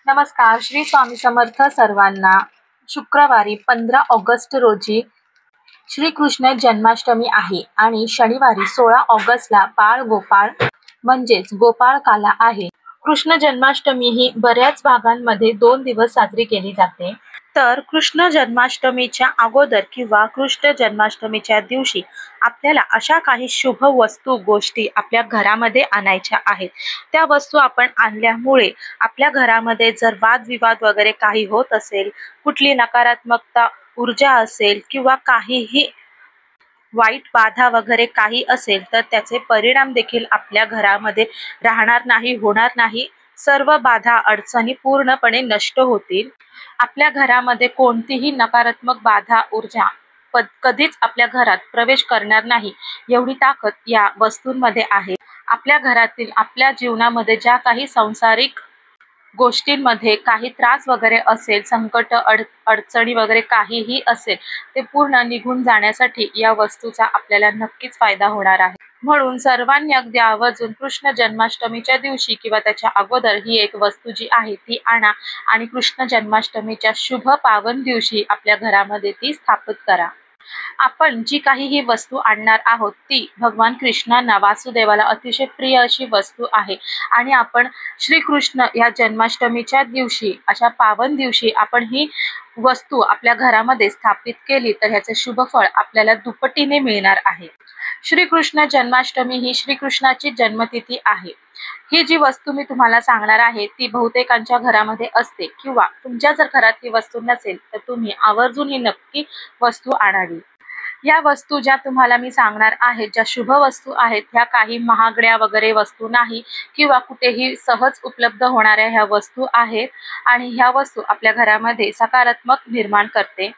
नमस्कार. श्री स्वामी समर्थ सर्वांना. शुक्रवारी 15 ऑगस्ट रोजी श्रीकृष्ण जन्माष्टमी आहे आणि शनिवारी 16 ऑगस्टला बाळ गोपाळ म्हणजेच गोपाळकाला आहे. कृष्ण जन्माष्टमी ही बऱ्याच भागांमध्ये 2 दिवस साजरी केली जाते. तर कृष्ण जन्माष्टमीच्या अगोदर किंवा कृष्ण जन्माष्टमीच्या दिवशी आपल्याला अशा काही शुभ वस्तू गोष्टी आपल्या घरामध्ये आणायच्या आहेत. त्या वस्तू आपण आणल्यामुळे आपल्या घरामध्ये जर वादविवाद वगैरे काही होत असेल, कुठली नकारात्मकता ऊर्जा असेल किंवा काहीही वाईट बाधा वगैरे काही असेल तर त्याचे परिणाम देखील आपल्या घरामध्ये राहणार नाही, होणार नाही. सर्व बाधा अडचणी पूर्णपणे नष्ट होतील. आपल्या घरामध्ये कोणतीही नकारात्मक बाधा ऊर्जा कधीच आपल्या घरात प्रवेश करणार नाही, एवढी ताकद या वस्तूंमध्ये आहे. आपल्या घरातील आपल्या जीवनामध्ये ज्या काही सांसारिक गोष्टींमध्ये काही त्रास वगैरे असेल, संकट अडचणी वगैरे काहीही असेल, ते पूर्ण निघून जाण्यासाठी या वस्तूचा आपल्याला नक्कीच फायदा होणार आहे. म्हणून सर्वांनी अगदी आवर्जून कृष्ण जन्माष्टमीच्या दिवशी किंवा त्याच्या अगोदर ही एक वस्तू जी आहे ती आणा आणि कृष्ण जन्माष्टमीच्या शुभ पावन दिवशी आपल्या घरामध्ये ती स्थापित करा. आपण जी काही ही वस्तू आणणार आहोत ती भगवान कृष्णांना, वासुदेवाला अतिशय प्रिय अशी वस्तू आहे आणि आपण श्रीकृष्ण या जन्माष्टमीच्या दिवशी, अशा पावन दिवशी आपण ही वस्तू आपल्या घरामध्ये स्थापित केली तर ह्याचे शुभ फळ आपल्याला दुपटीने मिळणार आहे. श्रीकृष्ण जन्माष्टमी ही श्रीकृष्णाची जन्मतिथी आहे. ही जी वस्तू मी तुम्हाला सांगणार आहे ती बहुतेकांच्या घरामध्ये असते किंवा तुमच्या जर घरात ही वस्तू नसेल तर तुम्ही आवर्जून ही नक्की वस्तू आणावी. या वस्तू ज्या तुम्हाला मी सांगणार आहे, ज्या शुभ वस्तू आहेत, ह्या काही महागड्या वगैरे वस्तू नाही किंवा कुठेही सहज उपलब्ध होणाऱ्या ह्या वस्तू आहेत आणि ह्या वस्तू आपल्या घरामध्ये सकारात्मक निर्माण करते.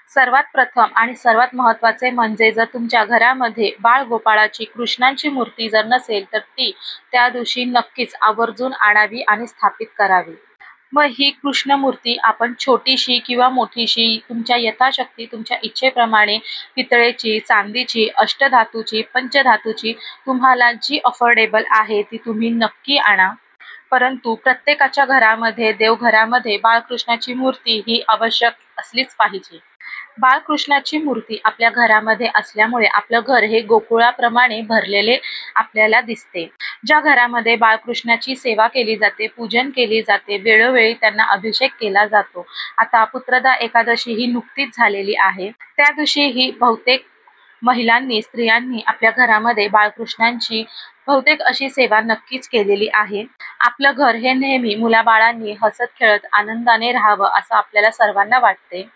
सर्वात प्रथम आणि सर्वात महत्त्वाचे म्हणजे जर तुमच्या घरामध्ये बाळ गोपाळाची, कृष्णांची मूर्ती जर नसेल तर ती त्या दिवशी नक्कीच आवर्जून आणावी आणि स्थापित करावी. मग ही कृष्ण मूर्ती आपण छोटीशी किंवा मोठीशी तुमच्या यथाशक्ती, तुमच्या इच्छेप्रमाणे पितळेची, चांदीची, अष्टधातूची, पंचधातूची तुम्हाला जी अफोर्डेबल आहे ती तुम्ही नक्की आणा. परंतु प्रत्येकाच्या घरामध्ये, देवघरामध्ये बाळकृष्णाची मूर्ती ही आवश्यक असलीच पाहिजे. बाळकृष्णाची मूर्ती आपल्या घरामध्ये असल्यामुळे आपलं घर हे गोकुळाप्रमाणे भरलेले आपल्याला दिसते. ज्या घरामध्ये बाळकृष्णाची सेवा केली जाते, पूजन केली जाते, वेळोवेळी त्यांना अभिषेक केला जातो. आता पुत्रदा एकादशी ही नुकतीच झालेली आहे. त्या दिवशी ही बहुतेक महिलांनी, स्त्रियांनी आपल्या घरामध्ये बाळकृष्णांची बहुतेक अशी सेवा नक्कीच केलेली आहे. आपलं घर हे नेहमी मुलाबाळांनी हसत खेळत आनंदाने राहावं असं आपल्याला सर्वांना वाटते.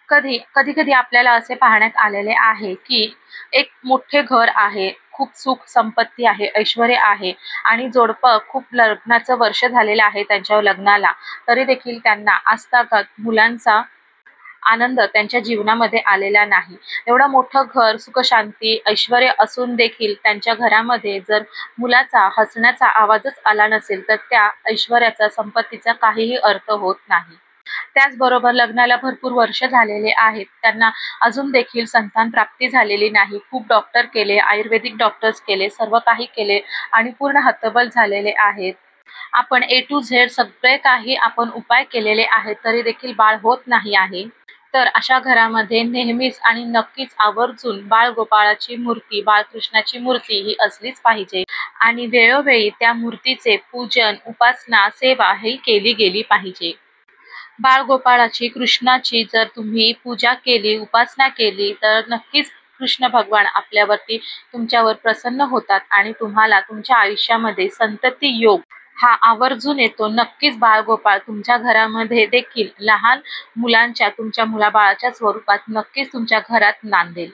कधी आपल्याला असे पाहण्यात आलेले आहे की एक मोठे घर आहे, खूप सुख संपत्ती आहे, ऐश्वर्य आहे आणि जोडपं खूप लग्नाचं वर्ष झालेलं आहे त्यांच्या लग्नाला, तरी देखील त्यांना आजतागत मुलांचा आनंद त्यांच्या जीवनामध्ये आलेला नाही. एवढं मोठं घर, सुख शांती, ऐश्वर्य असून देखील त्यांच्या घरामध्ये जर मुलाचा हसण्याचा आवाजच आला नसेल तर त्या ऐश्वर्याचा, संपत्तीचा काहीही अर्थ होत नाही. त्याचबरोबर लग्नाला भरपूर वर्ष झालेले आहेत, त्यांना अजून देखील संतान प्राप्ती झालेली नाही. खूप डॉक्टर केले, आयुर्वेदिक डॉक्टर्स केले, सर्व काही केले आणि पूर्ण हतबल झालेले आहेत. आपण A to Z सगळे काही आपण उपाय केलेले आहेत तरी देखील बाळ होत नाही आहे. तर अशा घरामध्ये नेहमीच आणि नक्कीच आवर्जून बाळ गोपाळाची मूर्ती, बाळकृष्णाची मूर्ती ही असलीच पाहिजे आणि वेळोवेळी त्या मूर्तीचे पूजन, उपासना, सेवा ही केली गेली पाहिजे. बाळ गोपाळाची, कृष्णाची जर तुम्ही पूजा केली, उपासना केली तर नक्कीच कृष्ण भगवान आपल्यावरती, तुमच्यावर प्रसन्न होतात आणि तुम्हाला तुमच्या आयुष्यामध्ये संतती योग हा आवर्जून येतो. नक्कीच बाळ गोपाळ तुमच्या घरामध्ये देखील लहान मुलांच्या, तुमच्या मुलाबाळाच्या स्वरूपात नक्कीच तुमच्या घरात नांदेल.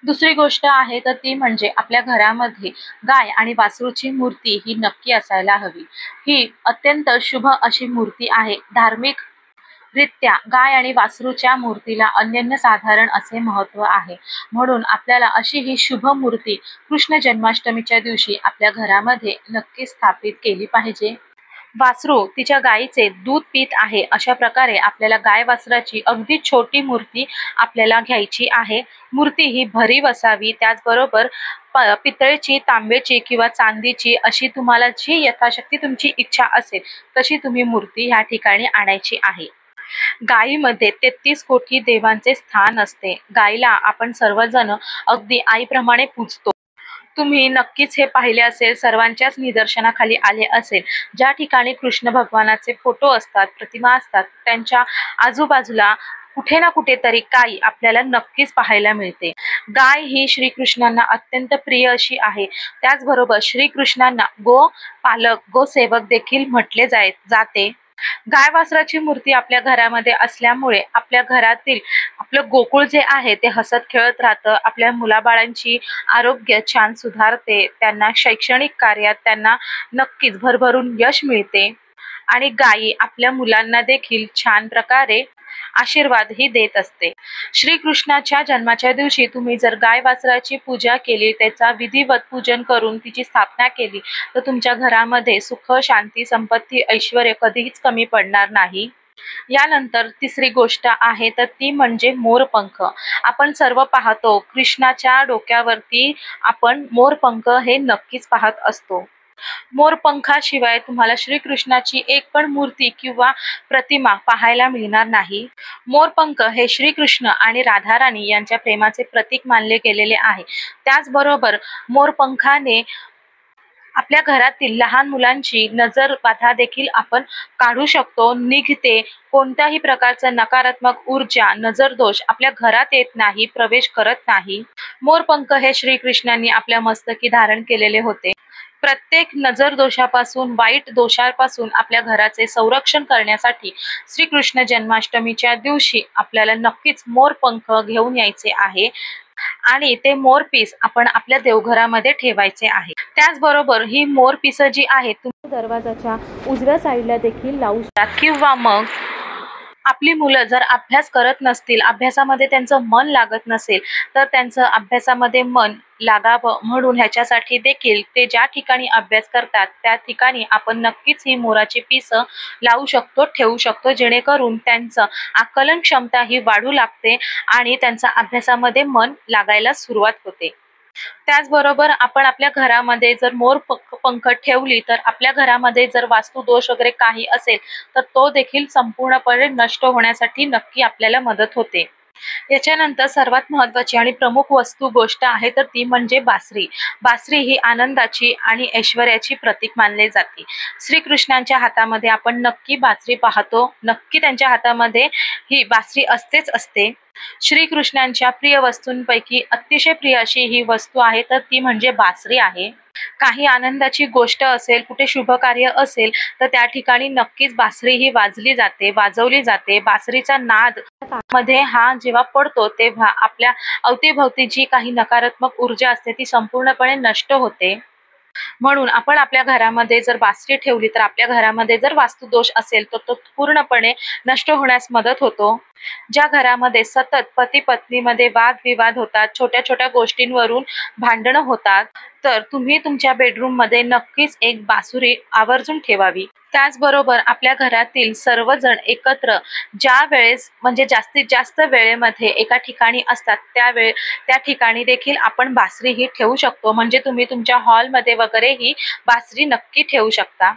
दुसरी गोष्ट आहे तर ती म्हणजे आपल्या घरामध्ये गाय आणि वासरूची मूर्ती ही नक्की असायला हवी. ही अत्यंत शुभ अशी मूर्ती आहे. धार्मिक रित्या गाय आणि वासरूच्या मूर्तीला अनन्यसाधारण असे महत्त्व आहे. म्हणून आपल्याला अशी ही शुभ मूर्ती कृष्ण जन्माष्टमीच्या दिवशी आपल्या घरामध्ये नक्की स्थापित केली पाहिजे. वासरू तिच्या गाईचे दूध पीत आहे, अशा प्रकारे आपल्याला गाय वासराची अगदी छोटी मूर्ती आपल्याला घ्यायची आहे। मूर्ती ही भरीव असावी, त्याचबरोबर पितळेची, तांब्याची किंवा चांदीची अशी तुम्हाला जी यथाशक्ती तुमची इच्छा असेल तशी तुम्ही मूर्ती ह्या ठिकाणी आणायची आहे। गायीमध्ये 33 कोटी देवांचे स्थान असते। गायीला आपण सर्वजण अगदी आईप्रमाणे पूजतो। तुम्ही नक्कीच हे पाहिले असेल, सर्वांच्याच निदर्शनाखाली आले असेल, ज्या ठिकाणी कृष्ण भगवानाचे फोटो असतात, प्रतिमा असतात, त्यांच्या आजूबाजूला कुठे ना कुठेतरी गाय आपल्याला नक्कीच पाहायला मिळते। गाय ही श्रीकृष्णांना अत्यंत प्रिय अशी आहे। त्याचबरोबर श्रीकृष्णांना गो पालक, गो सेवक देखील म्हटले जाते। गाय वासराची मूर्ती आपल्या घरामध्ये असल्यामुळे आपल्या घरातील आपलं गोकुळ जे आहे ते हसत खेळत राहतं। आपल्या मुलाबाळांची आरोग्य छान सुधारते, त्यांना शैक्षणिक कार्यात त्यांना नक्कीच भरभरून यश मिळते आणि गायी आपल्या मुलांना देखील छान प्रकारे आशीर्वाद ही देत असते। श्रीकृष्णाच्या जन्माच्या दिवशी तुम्ही जर गाय वासराची पूजा केली, त्याचा विधिवत पूजन करून तिची स्थापना केली, तर तुमच्या घरामध्ये सुख, शांती, संपत्ती, ऐश्वर्य कधीच कमी पडणार नाही। यानंतर तिसरी गोष्ट आहे तर ती म्हणजे मोरपंख। आपण सर्व पाहतो, कृष्णाच्या डोक्यावरती आपण मोरपंख हे नक्कीच पाहत असतो। मोरपंखाशिवाय तुम्हाला श्रीकृष्णाची एक पण मूर्ती किंवा प्रतिमा पाहायला मिळणार नाही। मोरपंख हे श्रीकृष्ण आणि राधाराणी यांच्या प्रेमाचे प्रतीक मानले गेलेले आहे। त्याचबरोबर मोरपंखाने आपल्या घरातील लहान मुलांची नजर बाधा देखील आपण काढू शकतो, निघते। कोणत्याही प्रकारचा नकारात्मक ऊर्जा, नजर दोष आपल्या घरात येत नाही, प्रवेश करत नाही। मोरपंख हे श्रीकृष्णांनी आपल्या मस्तकी धारण केलेले होते। प्रत्येक नजर दोषापासून, वाईट दोषापासून आपल्या घराचे संरक्षण करण्यासाठी श्रीकृष्ण जन्माष्टमीच्या दिवशी आपल्याला नक्कीच मोरपंख घेऊन यायचे आहे आणि ते मोरपीस आपण आपल्या देवघरामध्ये ठेवायचे आहे। त्याचबरोबर ही मोरपीस जी आहे तुम्ही दरवाजाच्या उजव्या साईडला देखील लावू शकता किंवा मग आपली मुलं जर अभ्यास करत नसतील, अभ्यासामध्ये त्यांचं मन लागत नसेल, तर त्यांचं अभ्यासामध्ये मन लागावं म्हणून ह्याच्यासाठी देखील ते ज्या ठिकाणी अभ्यास करतात त्या ठिकाणी आपण नक्कीच ही मोराची पिसं लावू शकतो, ठेवू शकतो, जेणेकरून त्यांचं आकलन क्षमता ही वाढू लागते आणि त्यांचा अभ्यासामध्ये मन लागायला सुरुवात होते। त्याचबरोबर आपण आपल्या घरामध्ये जर मोरपंख ठेवली तर आपल्या घरामध्ये जर वास्तु दोष वगैरे काही असेल तर तो देखील संपूर्णपणे नष्ट होण्यासाठी नक्की आपल्याला मदत होते। याच्यानंतर सर्वात महत्त्वाची आणि प्रमुख गोष्ट आहे तर ती म्हणजे बासरी। बासरी ही आनंदाची आणि ऐश्वर्याची प्रतीक मानले जाते। श्रीकृष्णांच्या हातामध्ये आपण नक्की बासरी पाहतो, नक्की त्यांच्या हातामध्ये ही बासरी असतेच असते। श्रीकृष्णांच्या प्रिय वस्तूंपैकी अतिशय प्रिय अशी ही वस्तू आहे तर ती म्हणजे बासरी आहे। काही आनंदाची गोष्ट असेल, कुठे शुभ कार्य असेल तर त्या ठिकाणी नक्कीच बासरी ही वाजली जाते, वाजवली जाते। बासरीचा नाद मध्ये हा जेव्हा पडतो तेव्हा आपल्या अवतीभवती जी काही नकारात्मक ऊर्जा असते ती संपूर्णपणे नष्ट होते। म्हणून आपण आपल्या घरामध्ये जर बासरी ठेवली तर आपल्या घरामध्ये जर वास्तुदोष असेल तर तो पूर्णपणे नष्ट होण्यास मदत होतो। ज्या घरामध्ये सतत पती पत्नीमध्ये वादविवाद होतात, छोट्या छोट्या गोष्टींवरून भांडणं होतात, तर तुम्ही तुमच्या बेडरूम मध्ये नक्कीच एक बासुरी आवर्जून ठेवावी। त्याचबरोबर आपल्या घरातील सर्वजण एकत्र ज्या वेळेस म्हणजे जास्तीत जास्त वेळेमध्ये एका ठिकाणी असतात त्या ठिकाणी देखील आपण बासरी ही ठेवू शकतो, म्हणजे तुम्ही तुमच्या हॉलमध्ये वगैरे ही बासरी नक्की ठेवू शकता।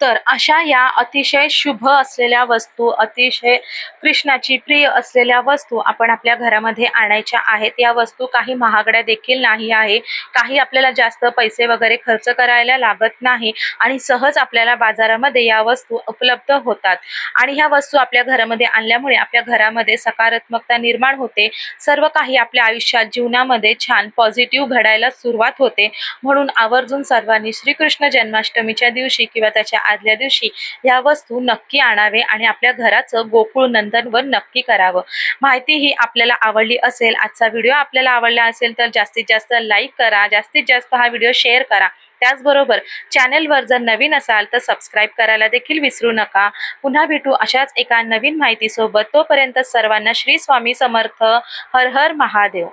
तर अशा या अतिशय शुभ असलेल्या वस्तू, अतिशय कृष्णाची प्रिय असलेल्या वस्तू आपण आपल्या घरामध्ये आणायच्या आहेत। या वस्तू काही महागड्या देखील नाही आहे, काही आपल्याला जास्त पैसे वगैरे खर्च करायला लागत नाही आणि सहज आपल्याला बाजारामध्ये या वस्तू उपलब्ध होतात आणि ह्या वस्तू आपल्या घरामध्ये आणल्यामुळे आपल्या घरामध्ये सकारात्मकता निर्माण होते। सर्व काही आपल्या आयुष्यात, जीवनामध्ये छान पॉझिटिव्ह घडायला सुरुवात होते। म्हणून आवर्जून सर्वांनी श्रीकृष्ण जन्माष्टमीच्या दिवशी किंवा त्याच्या आदल्या दिवशी या वस्तू नक्की आणावे आणि आपल्या घराचं गोकुळ नंदनवन नक्की करावं। माहिती ही आपल्याला आवडली असेल, आजचा व्हिडिओ आपल्याला आवडला असेल तर जास्तीत जास्त लाईक करा, जास्तीत जास्त हा व्हिडिओ शेअर करा। त्याचबरोबर चॅनलवर जर नवीन असाल तर सबस्क्राईब करायला देखील विसरू नका। पुन्हा भेटू अशाच एका नवीन माहितीसोबत, तोपर्यंत सर्वांना श्री स्वामी समर्थ। हर हर महादेव।